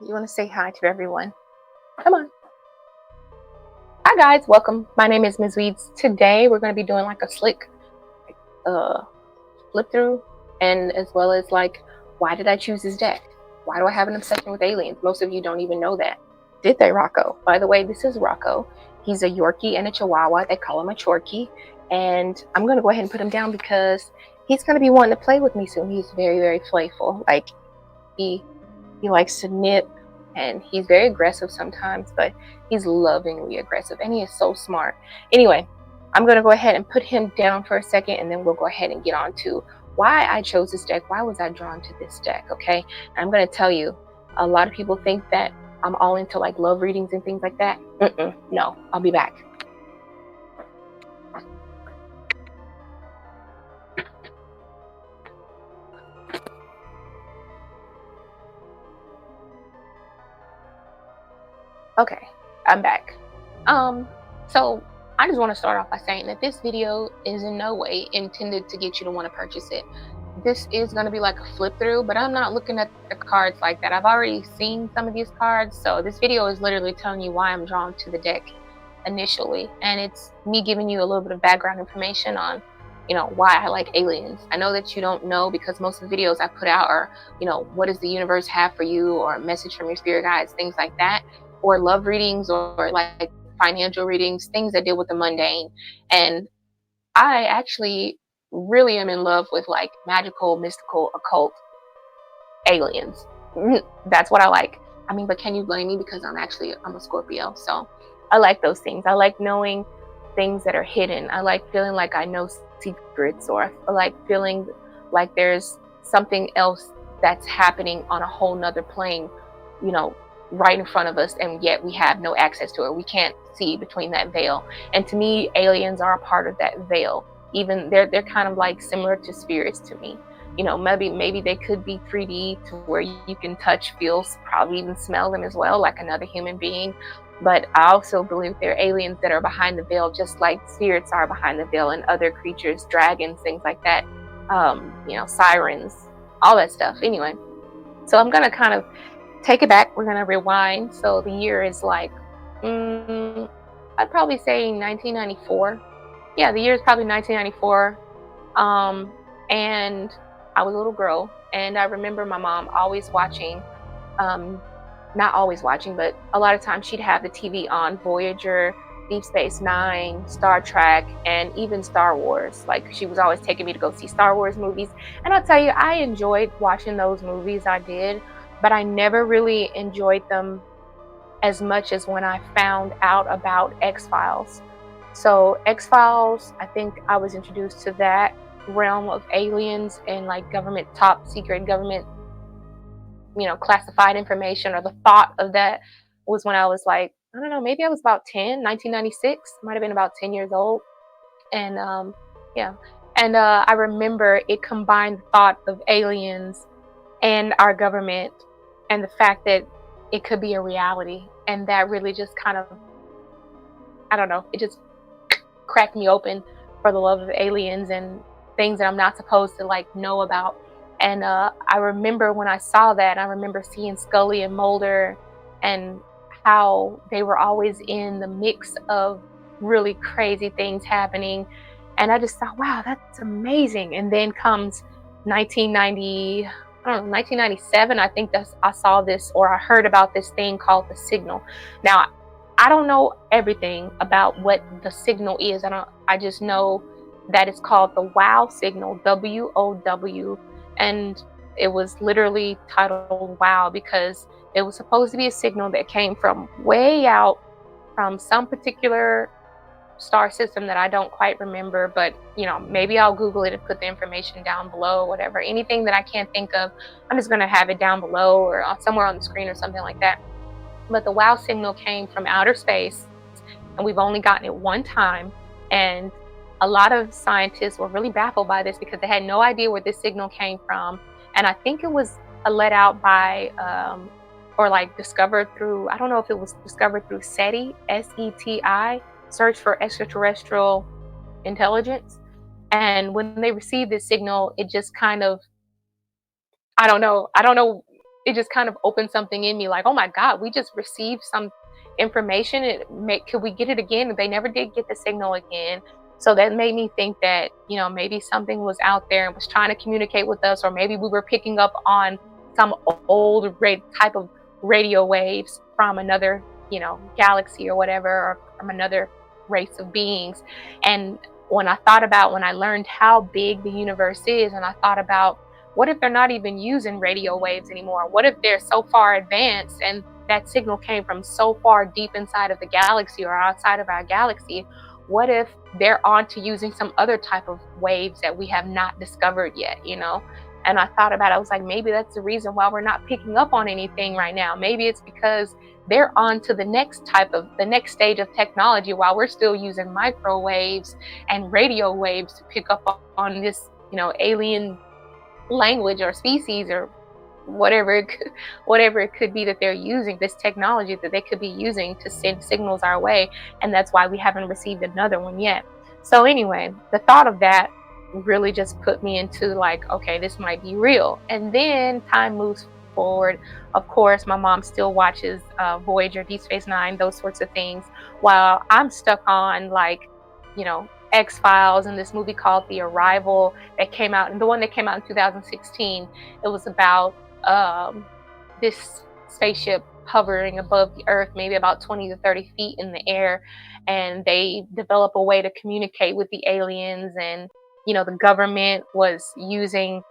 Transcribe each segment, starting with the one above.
You want to say hi to everyone? Come on. Hi guys, welcome. My name is Ms. Weeds. Today we're going to be doing like a slick uh flip through, and as well as like, why did I choose this deck? Why do I have an obsession with aliens? Most of you don't even know that. Did they, Rocco? By the way, this is Rocco. He's a Yorkie and a Chihuahua. They call him a Chorky. And I'm going to go ahead and put him down because he's going to be wanting to play with me soon. He's very, very playful. Like he likes to nip, and he's very aggressive sometimes, but he's lovingly aggressive, and he is so smart. Anyway, I'm going to go ahead and put him down for a second, and then we'll go ahead and get on to why I chose this deck. Why was I drawn to this deck? Okay, and I'm going to tell you, a lot of people think that I'm all into like love readings and things like that. No, I'll be back. Okay, I'm back. So I just want to start off by saying that this video is in no way intended to get you to want to purchase it. This is going to be like a flip through, but I'm not looking at the cards like that. I've already seen some of these cards, so this video is literally telling you why I'm drawn to the deck initially, and it's me giving you a little bit of background information on why I like aliens. I know that you don't know because most of the videos I put out are what does the universe have for you, or a message from your spirit guides, things like that, or love readings, or like financial readings, things that deal with the mundane. And I actually really am in love with like magical, mystical, occult aliens. That's what I like. I mean, but can you blame me, because I'm a Scorpio, so I like those things. I like knowing things that are hidden. I like feeling like I know secrets, or I like feeling like there's something else that's happening on a whole nother plane, right in front of us, and yet we have no access to it. We can't see between that veil. And to me, aliens are a part of that veil. Even they're kind of like similar to spirits to me. Maybe they could be 3D to where you can touch, feel, probably even smell them as well, like another human being. But I also believe they're aliens that are behind the veil, just like spirits are behind the veil, and other creatures, dragons, things like that. Sirens, all that stuff. Anyway, so I'm gonna kind of take it back. We're gonna rewind. So the year is like, I'd probably say 1994. Yeah, the year is probably 1994. And I was a little girl, and I remember my mom always watching, not always watching, but a lot of times she'd have the TV on Voyager, Deep Space Nine, Star Trek, and even Star Wars. Like, she was always taking me to go see Star Wars movies. And I'll tell you, I enjoyed watching those movies, I did, but I never really enjoyed them as much as when I found out about X-Files. So X-Files, I think I was introduced to that realm of aliens and like government, top secret government, classified information, or the thought of that was when I was like, I don't know, maybe I was about 10, 1996, might have been about 10 years old. And yeah. And I remember it combined the thought of aliens and our government, and the fact that it could be a reality. And that really just kind of, I don't know, it just cracked me open for the love of aliens and things that I'm not supposed to like know about. And I remember when I saw that, I remember seeing Scully and Mulder, and how they were always in the mix of really crazy things happening. And I just thought, wow, that's amazing. And then comes 1990, I don't know, 1997, I think I saw this, or I heard about this thing called the signal. Now, I don't know everything about what the signal is. I just know that it's called the WOW signal, WOW. And it was literally titled WOW because it was supposed to be a signal that came from way out, from some particular star system that I don't quite remember, but maybe I'll Google it and put the information down below, whatever. Anything that I can't think of, I'm just going to have it down below, or somewhere on the screen or something like that. But the WOW signal came from outer space, and we've only gotten it one time. And a lot of scientists were really baffled by this because they had no idea where this signal came from. And I think it was let out by, or like discovered through, I don't know if it was discovered through SETI, SETI, Search for Extraterrestrial Intelligence. And when they received this signal, it just kind of, I don't know, it just kind of opened something in me, like, oh my God, we just received some information. Could we get it again? They never did get the signal again. So that made me think that, maybe something was out there and was trying to communicate with us, or maybe we were picking up on some old type of radio waves from another, galaxy or whatever, or from another race of beings. And when I learned how big the universe is, and I thought about, what if they're not even using radio waves anymore? What if they're so far advanced and that signal came from so far deep inside of the galaxy or outside of our galaxy? What if they're on to using some other type of waves that we have not discovered yet? And I thought about it, I was like, maybe that's the reason why we're not picking up on anything right now. Maybe it's because they're on to the next stage of technology, while we're still using microwaves and radio waves to pick up on this, alien language or species, or whatever it could be that they're using, this technology that they could be using to send signals our way. And that's why we haven't received another one yet. So anyway, the thought of that really just put me into, like, okay, this might be real. And then time moves forward. Of course, my mom still watches Voyager, Deep Space Nine, those sorts of things, while I'm stuck on, like, X-Files and this movie called The Arrival that came out, and the one that came out in 2016. It was about this spaceship hovering above the earth, maybe about 20 to 30 feet in the air, and they develop a way to communicate with the aliens. And the government was using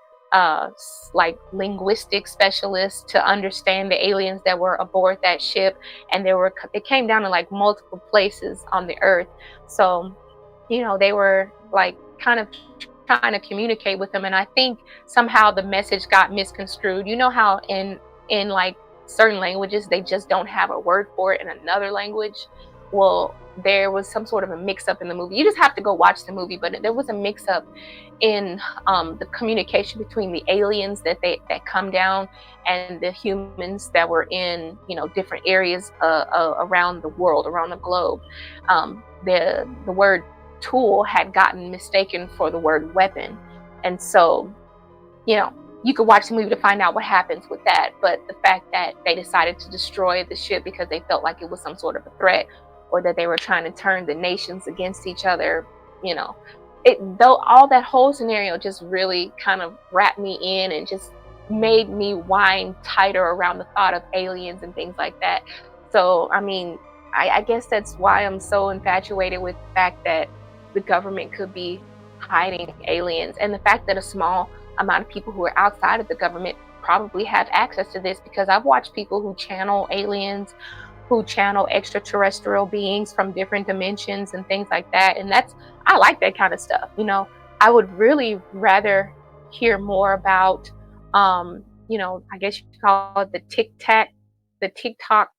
like linguistic specialists to understand the aliens that were aboard that ship, and it came down to like multiple places on the earth. So they were like kind of trying to communicate with them. And I think somehow the message got misconstrued. You know how in like certain languages, they just don't have a word for it in another language. Well, there was some sort of a mix-up in the movie. You just have to go watch the movie, but there was a mix-up in the communication between the aliens that come down and the humans that were in different areas around the world, around the globe. The word tool had gotten mistaken for the word weapon, and so you could watch the movie to find out what happens with that. But the fact that they decided to destroy the ship because they felt like it was some sort of a threat, or that they were trying to turn the nations against each other, all that whole scenario just really kind of wrapped me in and just made me wind tighter around the thought of aliens and things like that. So I mean, I guess that's why I'm so infatuated with the fact that the government could be hiding aliens, and the fact that a small amount of people who are outside of the government probably have access to this, because I've watched people who channel aliens, who channel extraterrestrial beings from different dimensions and things like that. And I like that kind of stuff. I would really rather hear more about, I guess you could call it the TikTok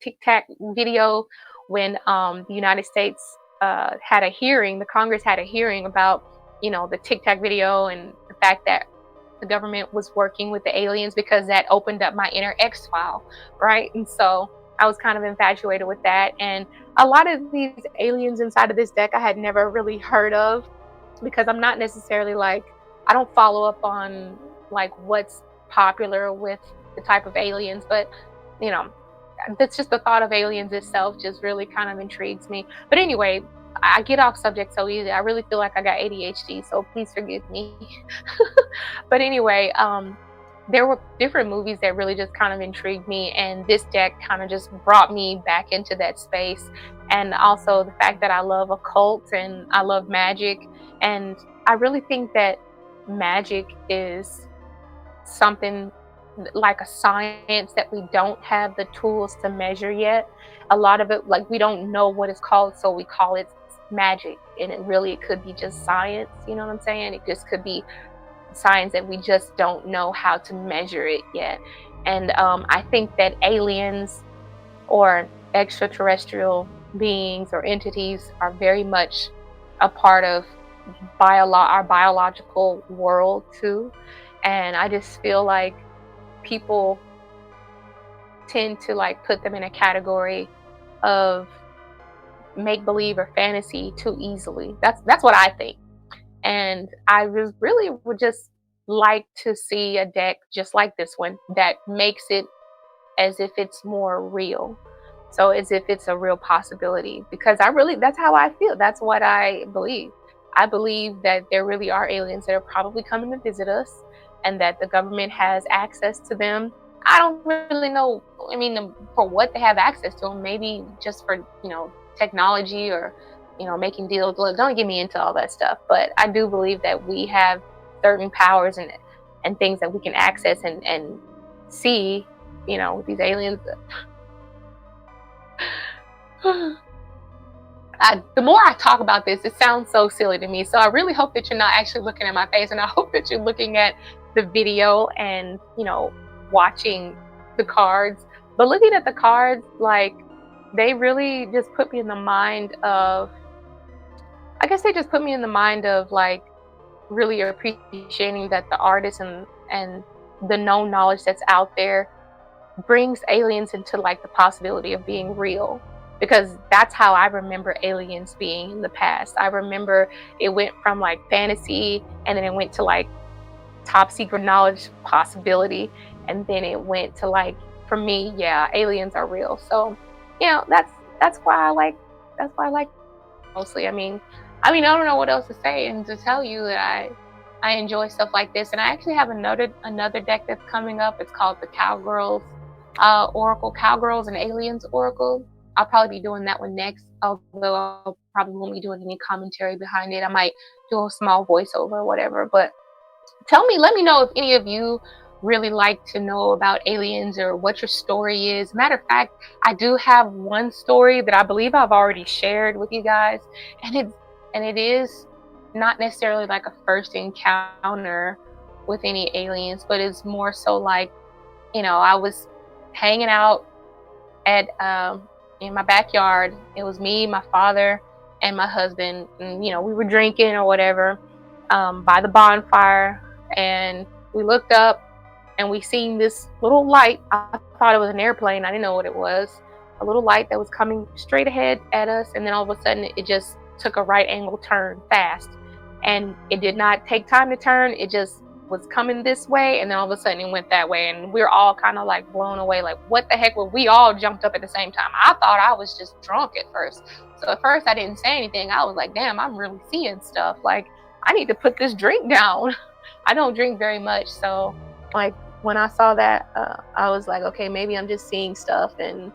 video, when the United States had a hearing, the Congress had a hearing about, the TikTok video, and the fact that the government was working with the aliens, because that opened up my inner X-file, right? And so I was kind of infatuated with that. And a lot of these aliens inside of this deck I had never really heard of, because I'm not necessarily I don't follow up on like what's popular with the type of aliens, but that's just the thought of aliens itself just really kind of intrigues me. But anyway, I get off subject so easy. I really feel like I got ADHD, so please forgive me. But anyway, there were different movies that really just kind of intrigued me, and this deck kind of just brought me back into that space. And also the fact that I love occult and I love magic, and I really think that magic is something like a science that we don't have the tools to measure yet. A lot of it, like, we don't know what it's called, so we call it magic, and it could be just science. You know what I'm saying? It just could be science that we just don't know how to measure it yet. And I think that aliens or extraterrestrial beings or entities are very much a part of our biological world too. And I just feel like people tend to put them in a category of make believe or fantasy too easily. That's what I think. And I really would just like to see a deck just like this one that makes it as if it's more real. So as if it's a real possibility, because I really, that's how I feel. That's what I believe. I believe that there really are aliens that are probably coming to visit us, and that the government has access to them. I don't really know. I mean, for what they have access to them, maybe just for, technology, or, making deals. Look, don't get me into all that stuff, but I do believe that we have certain powers and things that we can access and see, with these aliens. The more I talk about this, it sounds so silly to me. So I really hope that you're not actually looking at my face, and I hope that you're looking at the video and, watching the cards. But looking at the cards, like, they really just put me in the mind of, I guess they just put me in the mind of, like, really appreciating that the artists and the known knowledge that's out there brings aliens into, like, the possibility of being real, because that's how I remember aliens being in the past. I remember it went from, like, fantasy, and then it went to, like, top secret knowledge possibility, and then it went to, like, for me, yeah, aliens are real. So, that's why I like, mostly. I don't know what else to say and to tell you that I enjoy stuff like this. And I actually have another deck that's coming up. It's called the Cowgirls Oracle, Cowgirls and Aliens Oracle. I'll probably be doing that one next, although I probably won't be doing any commentary behind it. I might do a small voiceover or whatever. But let me know if any of you really like to know about aliens, or what your story is. Matter of fact, I do have one story that I believe I've already shared with you guys, and it is not necessarily like a first encounter with any aliens, but it's more so like, I was hanging out at in my backyard. It was me, my father, and my husband, and we were drinking or whatever, by the bonfire, and we looked up and we seen this little light. I thought it was an airplane. I didn't know what it was. A little light that was coming straight ahead at us, and then all of a sudden it just took a right angle turn fast, and it did not take time to turn. It just was coming this way, and then all of a sudden it went that way, and we are all kind of like blown away, like, what the heck? Well, we all jumped up at the same time. I thought I was just drunk at first, so at first I didn't say anything. I was like, damn, I'm really seeing stuff. Like, I need to put this drink down. I don't drink very much, so, like, when I saw that, I was like, okay, maybe I'm just seeing stuff. And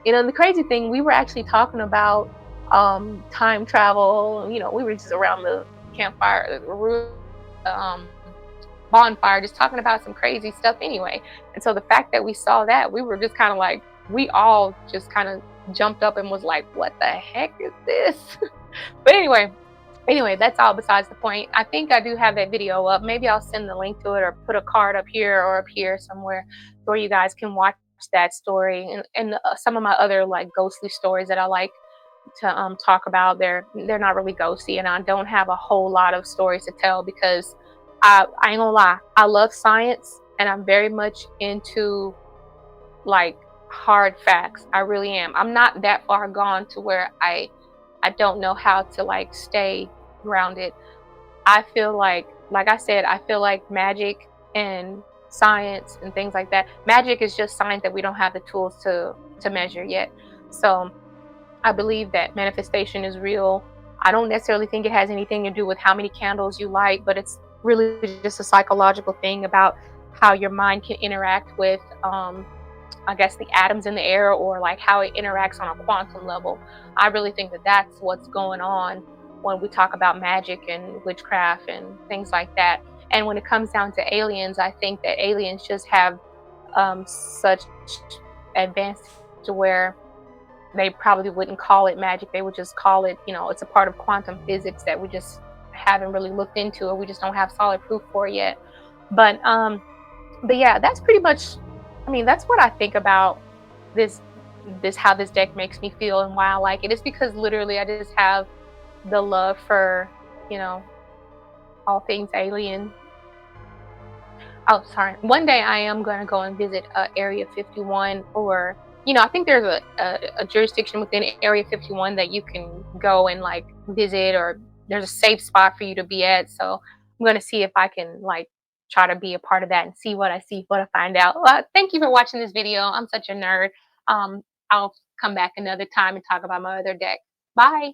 the crazy thing, we were actually talking about time travel. We were just around the campfire, um, bonfire, just talking about some crazy stuff anyway. And so the fact that we saw that, we were just kind of like, we all just kind of jumped up and was like, what the heck is this? But anyway, that's all besides the point. I think I do have that video up. Maybe I'll send the link to it, or put a card up here or up here somewhere where you guys can watch that story, and some of my other, like, ghostly stories that I like to talk about. They're not really ghosty, and I don't have a whole lot of stories to tell, because I ain't gonna lie, I love science, and I'm very much into, like, hard facts. I really am. I'm not that far gone to where I don't know how to, like, stay grounded. I feel like I said, I feel like magic and science and things like that. Magic is just science that we don't have the tools to measure yet. So I believe that manifestation is real. I don't necessarily think it has anything to do with how many candles you light, but it's really just a psychological thing about how your mind can interact with, I guess, the atoms in the air, or like how it interacts on a quantum level. I really think that that's what's going on when we talk about magic and witchcraft and things like that. And when it comes down to aliens, I think that aliens just have such advanced to where they probably wouldn't call it magic. They would just call it, it's a part of quantum physics that we just haven't really looked into, or we just don't have solid proof for yet. But yeah, that's pretty much, that's what I think about this how this deck makes me feel and why I like it. It's because literally I just have the love for, all things alien. Oh, sorry. One day I am going to go and visit Area 51, or, I think there's a jurisdiction within Area 51 that you can go and, like, visit, or there's a safe spot for you to be at. So I'm going to see if I can, like, try to be a part of that and see what I see, what I find out. Thank you for watching this video. I'm such a nerd. I'll come back another time and talk about my other deck. Bye.